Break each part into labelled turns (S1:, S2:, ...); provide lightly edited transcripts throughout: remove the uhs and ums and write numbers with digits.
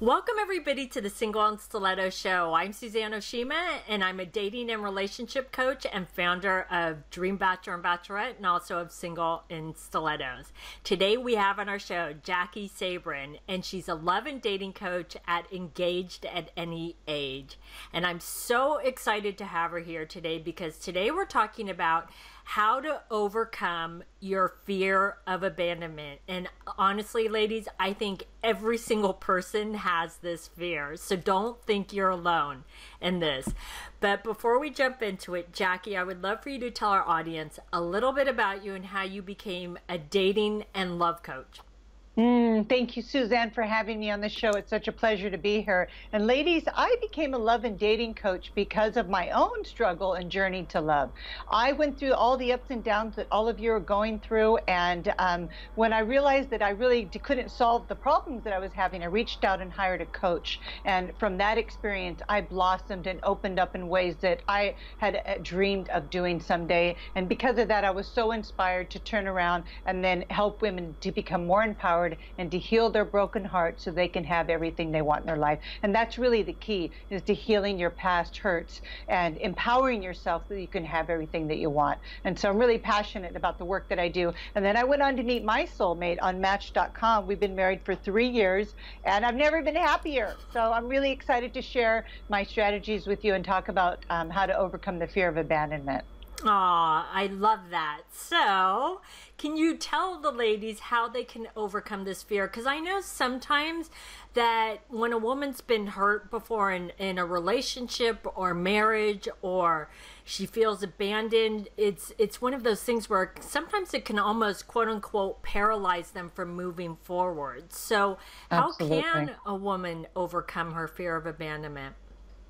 S1: Welcome everybody to the Single and Stiletto Show. I'm Suzanne Oshima and I'm a dating and relationship coach and founder of Dream Bachelor and Bachelorette and also of Single in Stilettos. Today we have on our show Jaki Sabourin, and she's a love and dating coach at Engaged at Any Age. And I'm so excited to have her here today because today we're talking about how to overcome your fear of abandonment. And honestly, ladies, I think every single person has this fear. So don't think you're alone in this. But before we jump into it, Jaki, I would love for you to tell our audience a little bit about you and how you became a dating and love coach.
S2: Thank you, Suzanne, for having me on the show. It's such a pleasure to be here. And ladies, I became a love and dating coach because of my own struggle and journey to love. I went through all the ups and downs that all of you are going through. And when I realized that I really couldn't solve the problems that I was having, I reached out and hired a coach. And from that experience, I blossomed and opened up in ways that I had dreamed of doing someday. And because of that, I was so inspired to turn around and then help women to become more empowered and to heal their broken heart so they can have everything they want in their life. And that's really the key, is to healing your past hurts and empowering yourself so that you can have everything that you want. And so I'm really passionate about the work that I do. And then I went on to meet my soulmate on Match.com. We've been married for 3 years and I've never been happier. So I'm really excited to share my strategies with you and talk about how to overcome the fear of abandonment.
S1: Aw, I love that. So, can you tell the ladies how they can overcome this fear? Because I know sometimes that when a woman's been hurt before in a relationship or marriage, or she feels abandoned, it's one of those things where sometimes it can almost, quote unquote, paralyze them from moving forward. So, how can a woman overcome her fear of abandonment?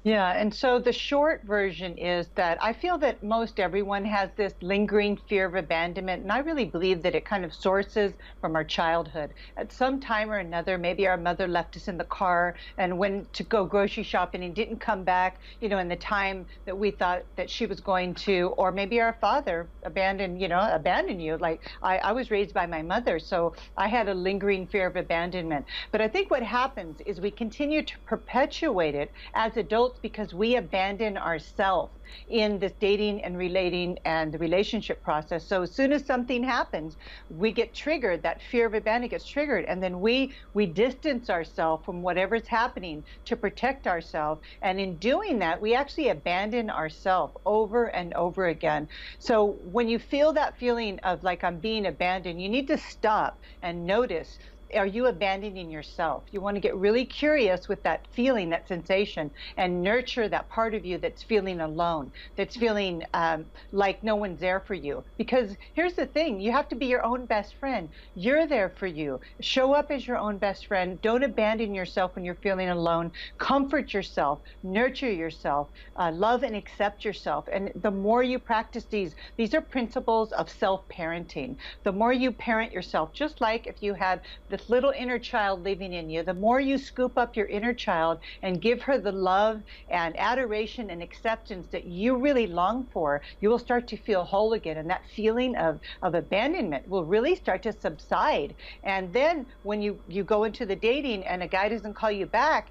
S2: Yeah, and so the short version is that I feel that most everyone has this lingering fear of abandonment, and I really believe that it kind of sources from our childhood. At some time or another, maybe our mother left us in the car and went to go grocery shopping and didn't come back, you know, in the time that we thought that she was going to, or maybe our father abandoned you. Like I was raised by my mother, so I had a lingering fear of abandonment. But I think what happens is we continue to perpetuate it as adults because we abandon ourselves in this dating and relating and the relationship process. So as soon as something happens, we get triggered, that fear of abandonment gets triggered, and then we distance ourselves from whatever's happening to protect ourselves. And in doing that, we actually abandon ourselves over and over again. So when you feel that feeling of like I'm being abandoned, you need to stop and notice, are you abandoning yourself? You want to get really curious with that feeling, that sensation, and nurture that part of you that's feeling alone, that's feeling like no one's there for you. Because here's the thing, you have to be your own best friend. You're there for you. Show up as your own best friend. Don't abandon yourself when you're feeling alone. Comfort yourself, nurture yourself, love and accept yourself. And the more you practice these are principles of self-parenting. The more you parent yourself, just like if you had this little inner child living in you, the more you scoop up your inner child and give her the love and adoration and acceptance that you really long for, you will start to feel whole again. And that feeling of abandonment will really start to subside. And then when you go into the dating and a guy doesn't call you back,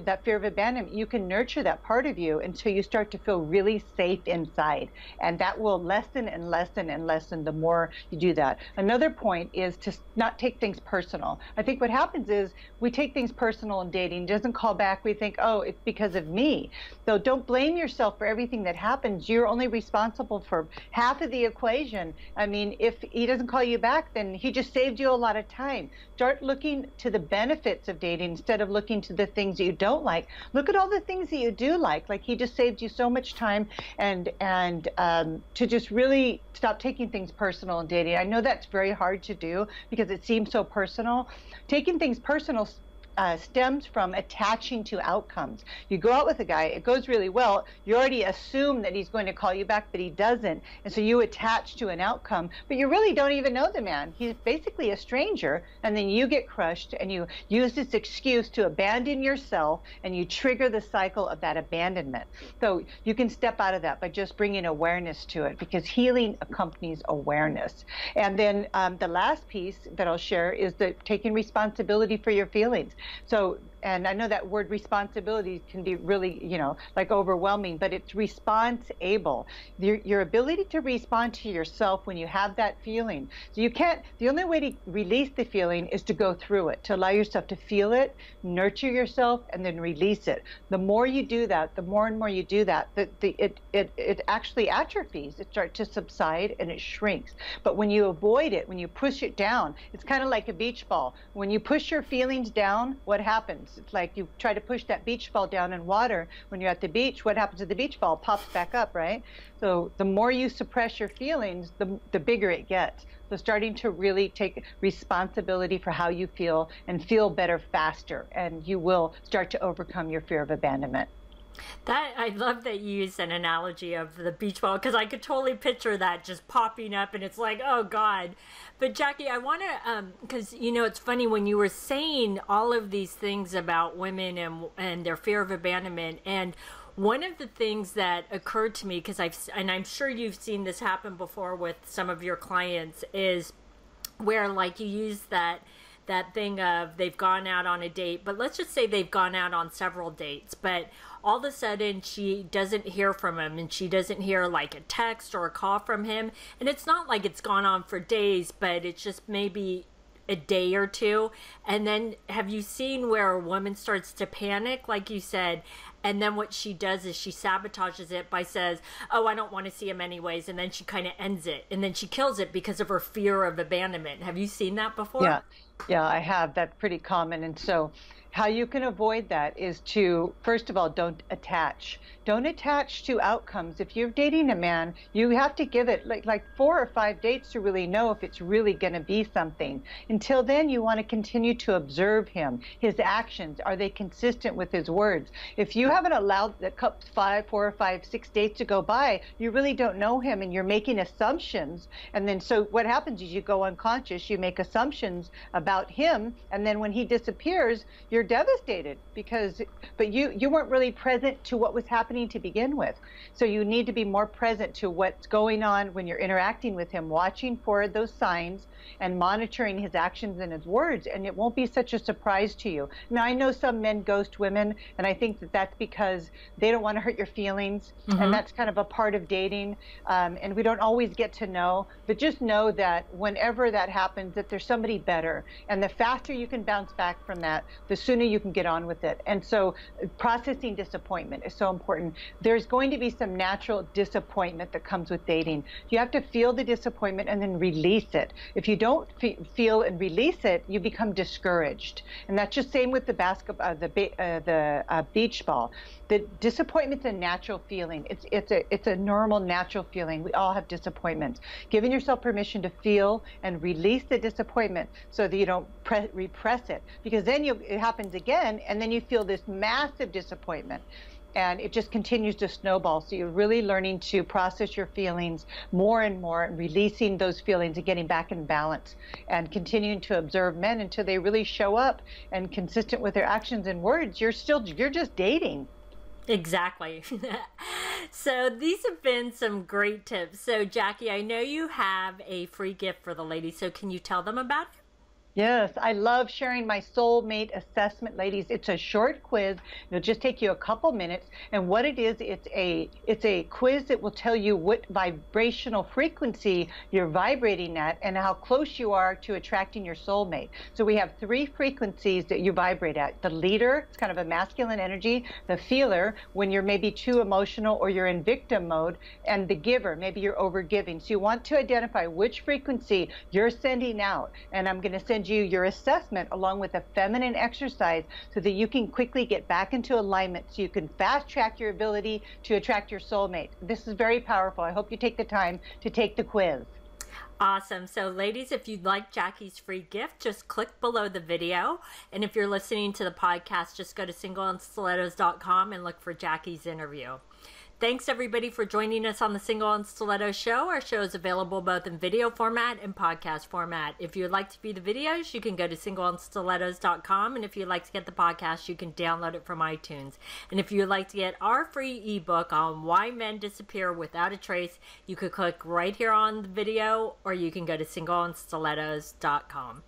S2: that fear of abandonment, you can nurture that part of you until you start to feel really safe inside. And that will lessen and lessen and lessen the more you do that. Another point is to not take things personal. I think what happens is we take things personal in dating. Doesn't call back, we think, oh, it's because of me. So don't blame yourself for everything that happens. You're only responsible for half of the equation. I mean, if he doesn't call you back, then he just saved you a lot of time. Start looking to the benefits of dating instead of looking to the things that you don't like. Look at all the things that you do like he just saved you so much time, and to just really stop taking things personal in dating. I know that's very hard to do because it seems so personal. Taking things personal stems from attaching to outcomes. You go out with a guy, it goes really well, you already assume that he's going to call you back, but he doesn't, and so you attach to an outcome, but you really don't even know the man. He's basically a stranger, and then you get crushed, and you use this excuse to abandon yourself, and you trigger the cycle of that abandonment. So you can step out of that by just bringing awareness to it, because healing accompanies awareness. And then the last piece that I'll share is the taking responsibility for your feelings. So and I know that word responsibility can be really, like overwhelming, but it's response able. Your ability to respond to yourself when you have that feeling. So the only way to release the feeling is to go through it, to allow yourself to feel it, nurture yourself, and then release it. The more you do that, the more and more you do that, it actually atrophies. It starts to subside and it shrinks. But when you avoid it, when you push it down, it's kind of like a beach ball. When you push your feelings down, what happens? It's like you try to push that beach ball down in water. When you're at the beach, what happens to the beach ball? It pops back up, right? So the more you suppress your feelings, the bigger it gets. So starting to really take responsibility for how you feel and feel better faster, and you will start to overcome your fear of abandonment.
S1: I love that you used an analogy of the beach ball, because I could totally picture that just popping up, and it's like, oh God. But Jaki, I want to, because it's funny when you were saying all of these things about women and their fear of abandonment, and one of the things that occurred to me, because I'm sure you've seen this happen before with some of your clients, is where like you use that thing of they've gone out on a date, but let's just say they've gone out on several dates, but all of a sudden she doesn't hear from him, and she doesn't hear like a text or a call from him, and it's not like it's gone on for days, but it's just maybe a day or two. And then have you seen where a woman starts to panic, like you said, and then what she does is she sabotages it by says, oh, I don't want to see him anyways, and then she kind of ends it, and then she kills it because of her fear of abandonment. Have you seen that before?
S2: Yeah, I have. That's pretty common. And so how you can avoid that is to, first of all, don't attach. Don't attach to outcomes. If you're dating a man, you have to give it like 4 or 5 dates to really know if it's really going to be something. Until then, you want to continue to observe him, his actions. Are they consistent with his words? If you haven't allowed the 4 or 5, 6 dates to go by, you really don't know him, and you're making assumptions. And then so what happens is you go unconscious, you make assumptions about him, and then when he disappears, you're devastated but you weren't really present to what was happening to begin with. So you need to be more present to what's going on when you're interacting with him, watching for those signs and monitoring his actions and his words, and it won't be such a surprise to you. Now, I know some men ghost women, and I think that that's because they don't want to hurt your feelings, and that's kind of a part of dating, and we don't always get to know, but just know that whenever that happens, that there's somebody better, and the faster you can bounce back from that, the sooner you can get on with it. And so processing disappointment is so important. There's going to be some natural disappointment that comes with dating. You have to feel the disappointment and then release it. If you don't feel and release it, you become discouraged. And that's just same with the basketball, the beach ball. The disappointment's a natural feeling. It's a normal, natural feeling. We all have disappointments. Giving yourself permission to feel and release the disappointment so that you don't repress it, because then it happens again, and then you feel this massive disappointment, and it just continues to snowball. So you're really learning to process your feelings more and more, and releasing those feelings and getting back in balance, and continuing to observe men until they really show up and consistent with their actions and words. You're just dating.
S1: Exactly. So these have been some great tips. So Jaki, I know you have a free gift for the ladies, so can you tell them about it?
S2: Yes, I love sharing my soulmate assessment, ladies. It's a short quiz. It'll just take you a couple minutes. And what it is, it's a quiz that will tell you what vibrational frequency you're vibrating at and how close you are to attracting your soulmate. So we have 3 frequencies that you vibrate at. The leader, it's kind of a masculine energy. The feeler, when you're maybe too emotional or you're in victim mode. And the giver, maybe you're overgiving. So you want to identify which frequency you're sending out. And I'm going to send you your assessment along with a feminine exercise so that you can quickly get back into alignment, so you can fast track your ability to attract your soulmate. This is very powerful. I hope you take the time to take the quiz.
S1: Awesome. So ladies, if you'd like Jaki's free gift, just click below the video. And if you're listening to the podcast, just go to singleandstilettos.com and look for Jaki's interview. Thanks everybody for joining us on the Single and Stiletto Show. Our show is available both in video format and podcast format. If you'd like to view the videos, you can go to singleandstilettos.com. And if you'd like to get the podcast, you can download it from iTunes. And if you'd like to get our free ebook on why men disappear without a trace, you could click right here on the video, or you can go to singleandstilettos.com.